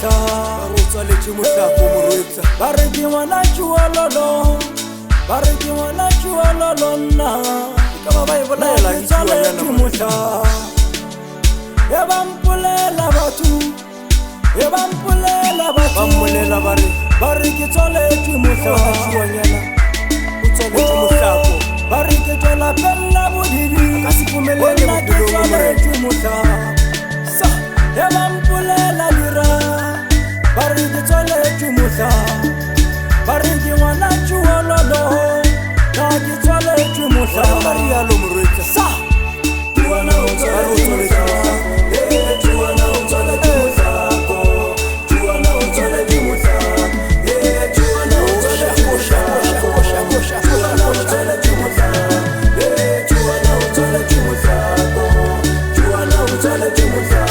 mohla Ba re tswaletse mohlako morwetsa. ba re ke ngwana tšhuololo ba re ke ngwana tšhuololo nna Ka ba ba e bolaela ke tswaletše mohla e ba mpolela batho e ba mpolela Ba batho mmolela ba re ba re ke tswaletše mohla tšhuanyana o tswaletse mohlako. ba re ke tswela pella bodidi Ka se phomelele Wena ke bophelong mo morena. tswaletše mohla sa e ba mpolela dira ba re ke tswaletše mohla ba re ke ngwana tšhuololo na ke tswaletše mohla Wena ba rialo morwetsa. sa Tšhuana o tswaletše mohla Tšhuana o tswaletše mohlako Tšhuana o tswaletše mohla Tšhuana o tswaletše mohlako Tšhuana o tswaletše mohla Tšhuana o tswaletše mohlako Tšhuana o tswaletše mohla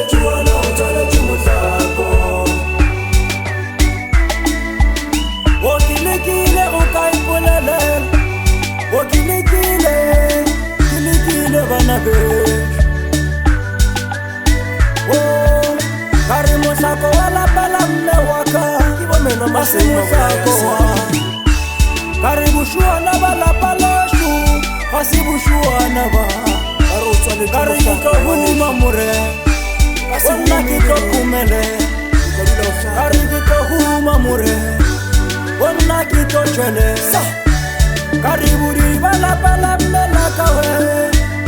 Tšhuana o tswaletše mohlako o kilekile o ka ipolelela o kilekile bana beso ka re mohlako wa lapa la mme wa ka a se mohlako wa ka re bošuana ba lapa leso ga se bošuana ba ka re ke tlo huma more onna ke tlo khumele ka re ke tlo huma more onna ke tlo tšwele ka re bodiri ba lapa la mme la ka we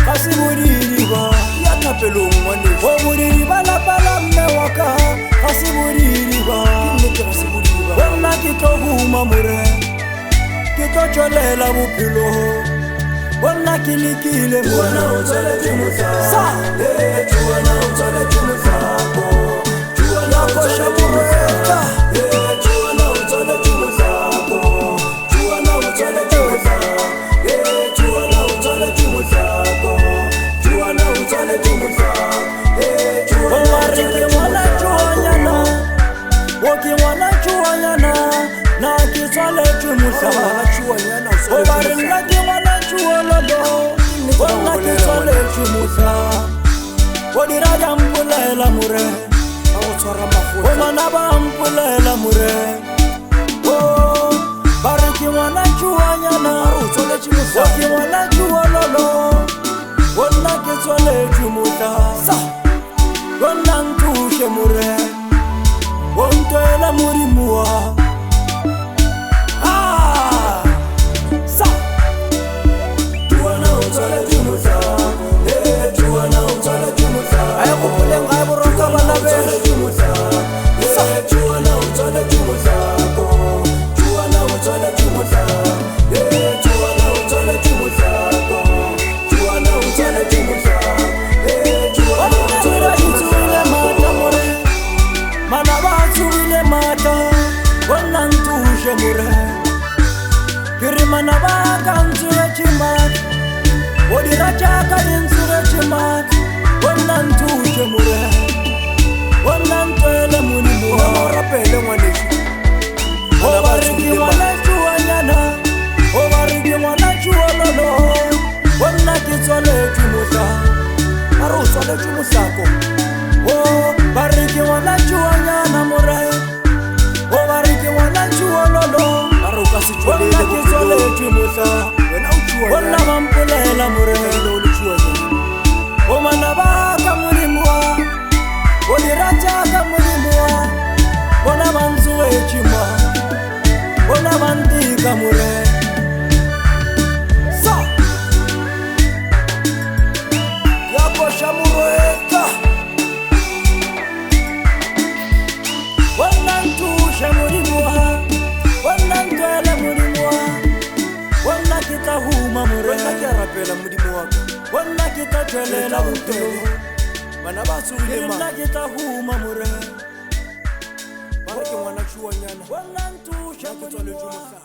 ga se bodiri ba Ya thapelong ngwaneso. o bodiri ba lapa la mme wa ka ga se bodiri ba Nnete ga se bodiri ba. wena ke tlo huma more ke tlo tšwelela bophelo wena ke lekile wena o tswaletše mohlako Tšhuana o tswaletše mohlako Tšhuana o tswaletše mohlako Tšhuana o tswaletše mohlako Tšhuana o tswaletše mohlako Tšhuana o tswaletše mohlako Tšhuana o tswaletše mohlako o wa re ke ngwana tšhuanyana o ke ngwana tšhuanyana na ke tswaletše mohlako Tšhuanyana o o ba tswaletše re nna ke ngwana tšhuololo gona ke tswaletše mohlako o dira ja mpolela more Ba go tshwara o mafotla. mana ba mpolela more o ba re ke ngwana tšhuanyana O tswaletše o mohlako. ke ngwana tšhuololo gona ke tswaletše mohlako gona nthuše more o ntwela modimo wa sa Tšhuana o tswaletše mohlako Tšhuana o tswaletše mohlako A ye gopoleng ga e borotsa bana beso. Tšhuana o tswaletše mohlako Tšhuana o tswaletše mohlako Tšhuana o tswaletše mohlako Tšhuana o tswaletše mohlako Tšhuana o tswaletše mohlako mana ba tsogile mata gona nthuše more ke re mana ba ka ntsogetše mata o dira jaaka di ntsogetše mata gona nthuše more gona ntwele modimo Ba mo rapele ngwaneso. o ba re ke ngwana tšhuanyana o ba re ke ngwana tšhuololo gona ke tswaletše mohlako Ba re o tswaletše mohlako. o ba re ke ngwana tšhuanyana morae o ba re ke ngwana tšhuololo Ba re o ka se gona tšwelele ke bophelong. tswaletše mohlako Wena o gona tšhuanyana. ba mpolela morele Wena o le tšhuanyana. o mana ba ka modimo wa o dira jaaka modimo wa bona ba ntsogetše ma bona ba ntika more sa Ya koša morwetsa. bona nthuše modimo wa bona ntwele modimo wa bona ke tla huma more Wena ke a rapela modimo wa ka. bona ke tla tšwelela Tšwelela bophelo bophelo. Bana ba tsogile ke nna ma. ke tla huma more Ba re ke ngwana tšhuanyana. bona nthuše Nna ke modimo tswaletše wa mohlako.